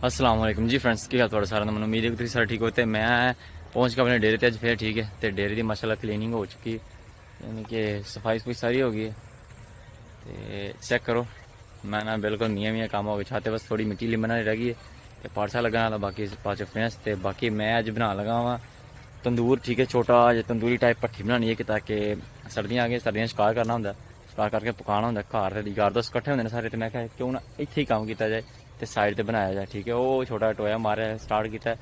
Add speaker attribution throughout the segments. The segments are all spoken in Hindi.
Speaker 1: अस्सलाम वालेकुम जी फ्रेंड्स, की हाल थोड़ा सारा मैं उम्मीद है कि तुम सारे ठीक होते। मैं पहुंच के अपने डेरे ते अज फिर ठीक है। तो डेरे की माशाल्लाह क्लीनिंग हो चुकी है, यानी कि सफाई सफाई सारी हो गई है। तो चेक करो, मैं ना बिल्कुल मियाँ मियाँ काम हो गया। छाते बस थोड़ी मिट्टी लिमन रह गई है, तो पार्सा लगना वाला बाकी पाँच फ्रेंड्स। तो बाकी मैं अज बना लगा वहाँ तंदूर, ठीक है, छोटा जो तंदूरी टाइप भट्ठी बनानी है कि ताकि सर्दियाँ आ गई, सर्दियाँ शिकार करना होंगे, शिकार करके पकाना होंगे घर। यार दोस्त कट्ठे होंगे सारे, तो मैं क्या क्यों ना इत्थे ही काम किया जाए तो साइड पर बनाया जाए। ठीक है, वो छोटा टोया मारे स्टार्ट किया,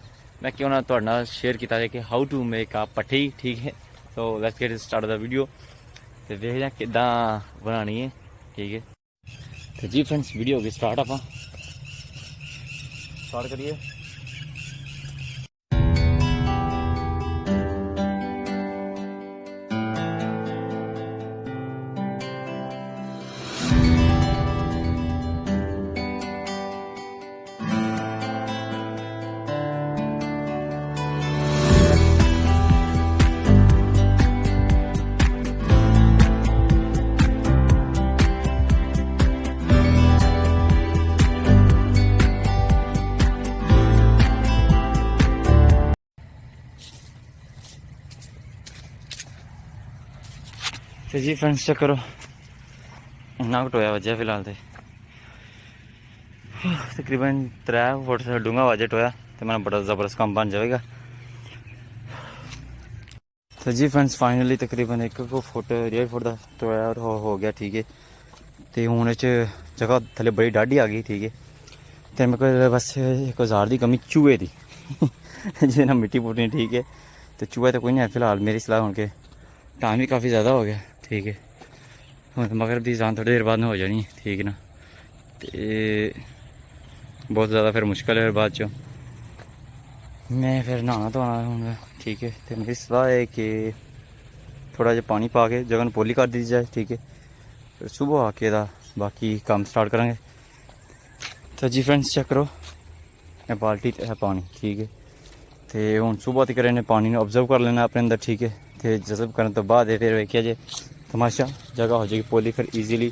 Speaker 1: मैं क्यों ना थोड़े नाल शेयर किया जाए कि हाउ टू मेक आ भट्ठी। ठीक है, तो let's get start the video, तो देखते हैं किदा बनानी है। ठीक है, तो जी फ्रेंड्स वीडियो होगी स्टार्ट, आप स्टार्ट करिए। तो जी फ्रेंड्स चेक करो, इन्ना कुछ टोया वजह फिलहाल तो तकरीबन 3 फुट से डूंगा वजह टोया, तो मैंने बड़ा ज़बरदस्त काम बन जाएगा। तो जी फ्रेंड्स फाइनली तकरीबन 1 फुट 1.5 फुट का टोया और हो गया। ठीक है, तो हूँ जगह थले बड़ी डाढ़ी आ गई। ठीक है, तो मेरे को बस एक औजार की कमी चूहे की जिसे ना मिट्टी पुटनी। ठीक है, तो चूहा तो कोई नहीं है फिलहाल, मेरी सलाह होने के टाइम भी काफ़ी ज़्यादा हो गया। ठीक है, हूँ मगर दी जान थोड़ी देर बाद में हो जानी। ठीक है ना, तो बहुत ज़्यादा फिर मुश्किल है फिर बाद चो मैं फिर नहाना धोना हूँ। ठीक है, तो मेरी सलाह है कि थोड़ा जहा पानी पा के जगह पोली कर दी जाए। ठीक है, फिर सुबह आके बाकी काम स्टार्ट करेंगे। तो जी फ्रेंड्स चेक करो, मैं बाल्टी है पानी। ठीक है, तो हूँ सुबह तक इन्हें पानी ऑब्जर्व कर लेना अपने अंदर। ठीक है, तो जजब करने तो बाद फिर वेखिया जे तमाशा जगह हो जाएगी पोली, फिर ईजीली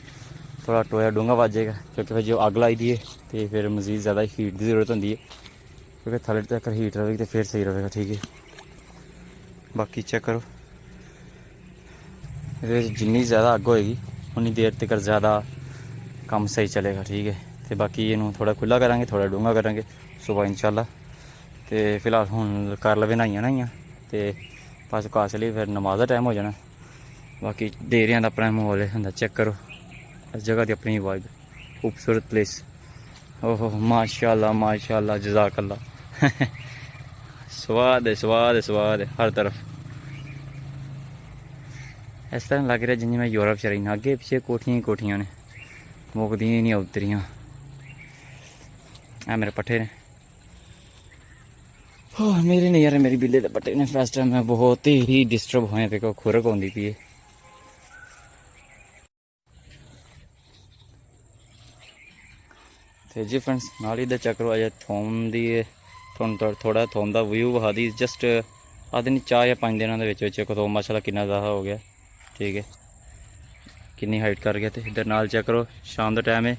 Speaker 1: थोड़ा टोया डूंगा बच जाएगा, क्योंकि फिर जो अग लाई दी है तो फिर मजीद ज़्यादा हीट की जरूरत होती है, क्योंकि थले तक हीट रहेगी तो फिर सही रहेगा। ठीक है, बाकी चेक करो, जिन्नी ज़्यादा अग होएगी उन्नी देर तक ज़्यादा काम सही चलेगा। ठीक है, तो बाकी इनू थोड़ा खुला करेंगे, थोड़ा डूंगा करेंगे सुबह इंशाल्लाह। तो फिलहाल हूँ कर लवे नहाइया नहाइया, तो बस घा चली फिर नमाज का टाइम हो जाना। बाकी डेरिया का अपना माहौल होंगे, चेक करो इस जगह की अपनी वाइब, खूबसूरत प्लेस। ओहो माशाल्लाह माशाल्लाह जज़ाकल्लाह स्वाद है स्वाद है स्वाद है हर तरफ। इस तरह लग रहा जिन्हें मैं यूरोप च रही, अगे पिछे कोठियां ही कोठियां ने, मुकदियां नहीं उतरियां। है मेरे पट्ठे ने, मेरे नहीं यार, मेरी बिल्ले के पट्टे ने फर्स्ट टाइम मैं बहुत ही डिस्टर्ब होए पे को खुरक आती पी है। तो जी फ्रेंड्स नाल ही चेक करो अजय थोम की थोड़ा थोम का व्यू विखा दी, जस्ट आधे नहीं 4 या 5 दिनों के थोम माशाल्लाह कितना ज़्यादा हो गया। ठीक है, कितनी हाइट कर गया। तो इधर नाल चेक करो शाम का टाइम है,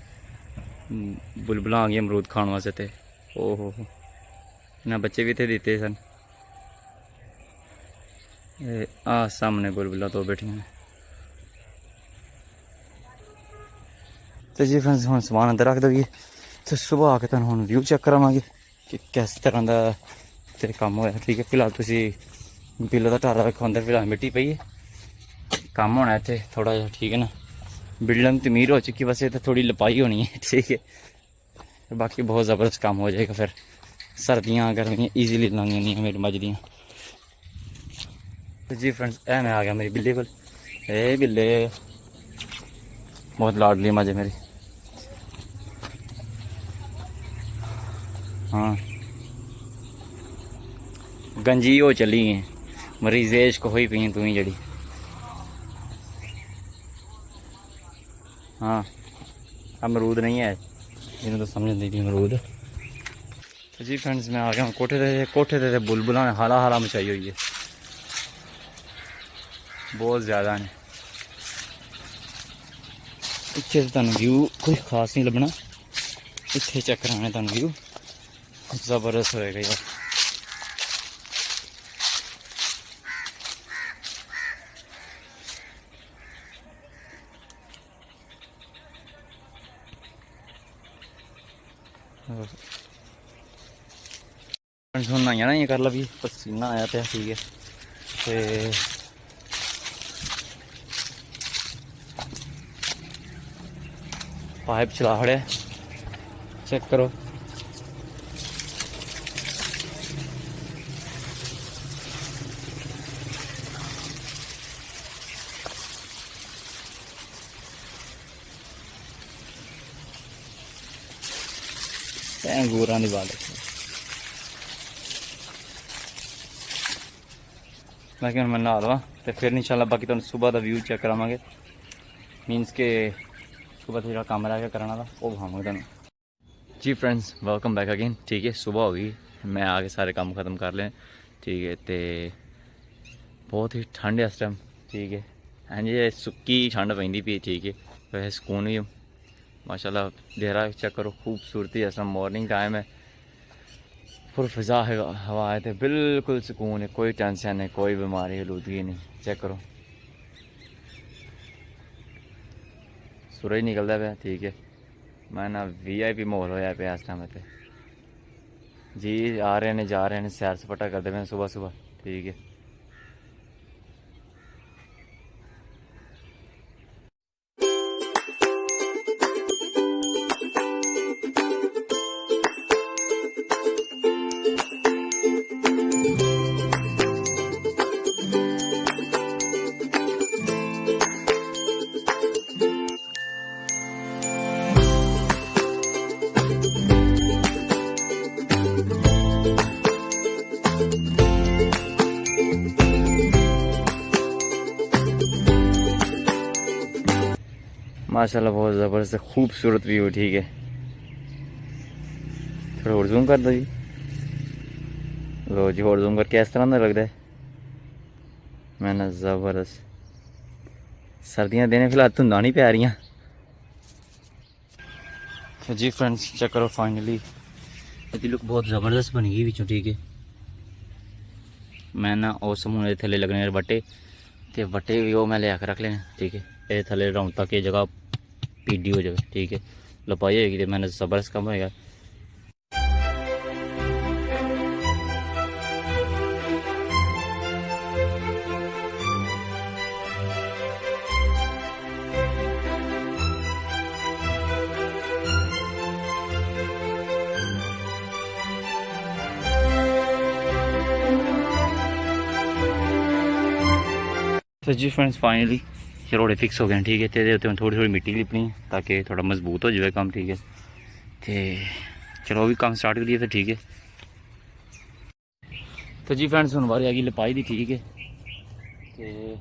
Speaker 1: बुलबुलां आ गई अमरूद खाने वास्ते। ओहो इन्हें बच्चे भी इतने दिते सन, आ सामने बुलबुला तो बैठिया हैं। तो जी फ्रेंड्स हम समान अंदर रख दोगे, तो सुबह आके तुम हम व्यू चेक करावे कि किस तरह का तेरे काम होया। ठीक है, फिलहाल तुम बिल्लो का टारा रखो अंदर, फिलहाल मिट्टी पई है, काम होना इतने थोड़ा जहा। ठीक है ना, बिल्डिंग तमीर हो चुकी, बस ये तो थोड़ी लपाई होनी है। ठीक है, बाकी बहुत ज़बरदस्त काम हो जाएगा, फिर सर्दियाँ गर्मियाँ ईजीली लंघ जानियां मेरी मज दियाँ। तो जी फ्रेंड्स मैं आ गया मेरी बिल्ली को, बिल्ले बहुत लाडली मज है मेरी। हाँ गंजी हो चली है, मरीजेश को हुई पी तू ही जड़ी। हाँ अमरूद नहीं है जिन्होंने तो समझ नहीं थी अमरूद। तो जी फ्रेंड्स मैं आ गया हूँ कोठे से बुलबुलों ने हाला हाला मचाई हुई है, बहुत ज़्यादा ने। इतने तो तुम व्यू कोई खास नहीं लभना, इतने चेक कराने तुम व्यू ज़बरदस्त होएगा यार। सुनना ना ये कर ला भी पसीना आया पे ठीक है। ते पाइप चला खड़े चेक करो। अंगूरां दी बात बाकी मैं नहा लवां तो फिर इंशाल्लाह बाकी तुहानूं सुबह का व्यू चेक करावांगे। मीनस के सुबह तो जो काम रह गया कराना था वो दिखावांगे तुहानूं। जी फ्रेंड्स वेलकम बैक अगेन। ठीक है सुबह हो गई, मैं आके सारे काम ख़त्म कर लें। ठीक है तो बहुत ही ठंड है इस टाइम। ठीक है हाँ जी सुक्की ठंड पैंदी पई। ठीक है वैसे सुकून भी माशाल्लाह देहरा चेक करो खूबसूरती। इस टाइम मॉर्निंग टाइम है, फुल फिजा है, हवा है तो बिल्कुल सुकून है, कोई टेंशन नहीं, कोई बीमारी आलूदगी नहीं। चेक करो सूरज निकलता पे। ठीक है मैं ना VIP माहौल होया पे इस टाइम पे जी। आ रहे हैं जा रहे हैं सैर सपाटा करते पे सुबह सुबह। ठीक है माशाल्लाह बहुत ज़बरदस्त खूबसूरत व्यू। ठीक है थोड़ा और जूम कर दो जी। लो जी और जूम करके इस तरह का लगता है मैं ना ज़बरदस्त। सर्दियाँ देने फिलहाल धुंदा नहीं पै रही। तो जी फ्रेंड्स चेक करो फाइनली इसकी लुक बहुत ज़बरदस्त बनी गई बिचों। ठीक है मैं ना उस समूह थले लगने बट्टे तो बट्टे भी वो मैं लिया कर रख लेने। ठीक है ये थले राउंड तक ये जगह पीडी हो जाए। ठीक है लपाई होगी तो मैंने ज़बरदस्त कम होएगा। तो जी फ्रेंड्स फाइनली रोड़े फिक्स हो गए। ठीक है तो थोड़ी थोड़ी मिट्टी लिपनी ताकि थोड़ा मजबूत हो जाए काम। ठीक है तो चलो अभी काम स्टार्ट करिए फिर। ठीक है तो जी फ्रेंड्स हूँ बारी आ गई लिपाई दी। ठीक है तो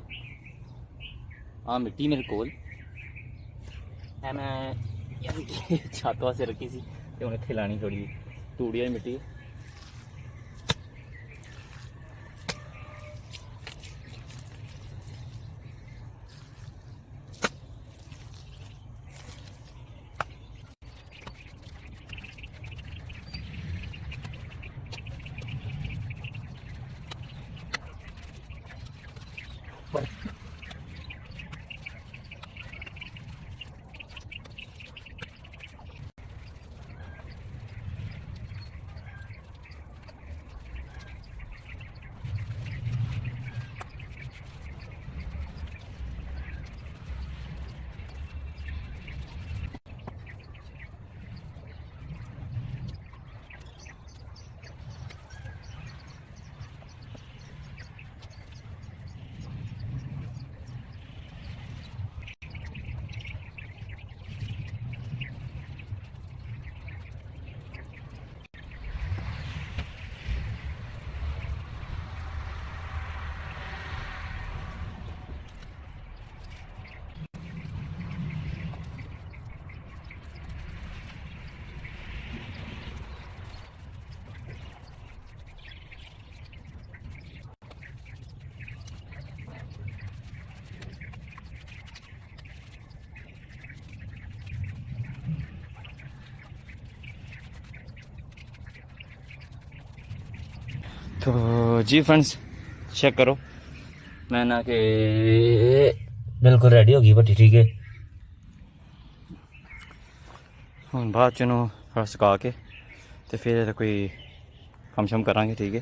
Speaker 1: हाँ मिट्टी मेरे कोल है, मैं छत वास्ते रखी सी तो उन्हें खिलानी थोड़ी तूड़ी वाली मिट्टी। तो जी फ्रेंड्स चेक करो मैं ना कि बिल्कुल रेडी हो गई भट्टी ठीक है हूँ बाद च थोड़ा सुका के तो फिर कोई कम शम करांगे ठीक है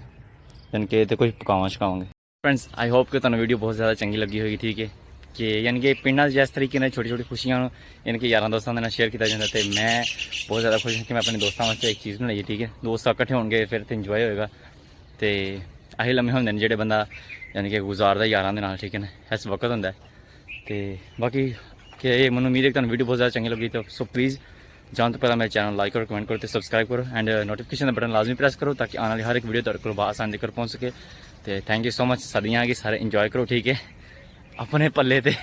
Speaker 1: यानी कि तो कुछ पकावा छकावांगे फ्रेंड्स आई होप कि तुहानू वीडियो बहुत ज़्यादा चंगी लगी होगी ठीक है कि यानी कि पिंडा जिस तरीके ने छोटी छोटी खुशियां यानी कि यार दोस्तों के नाल शेयर किया जाता है तो मैं बहुत ज़्यादा खुश हूँ कि मैं अपने दोस्तों वास्ते एक चीज़ बनाई ठीक है दोस्त इकट्ठे होंगे फिर तो इंजॉय होएगा तो अही लम्हे होंगे ने जेह्ड़े बंदा यानी कि गुजारदा यारां दे नाल ठीक है ना इस वक्त होंदा है तो बाकी कि मैनूं उम्मीद है कि तुहानू वीडियो बहुत ज़्यादा चंगी लगी तो सो प्लीज़ जान तो पहले मेरे चैनल लाइक करो कमेंट करो तो सब्सक्राइब करो एंड नोटिफिकेशन का बटन लाजमी प्रेस करो ताकि आने वाली हर एक वीडियो तुहाडे कोल आसानी तक पहुँच सके तो थैंक यू सो मच सदियां कि सारे इंजॉय करो ठीक है अपने पल्ले ते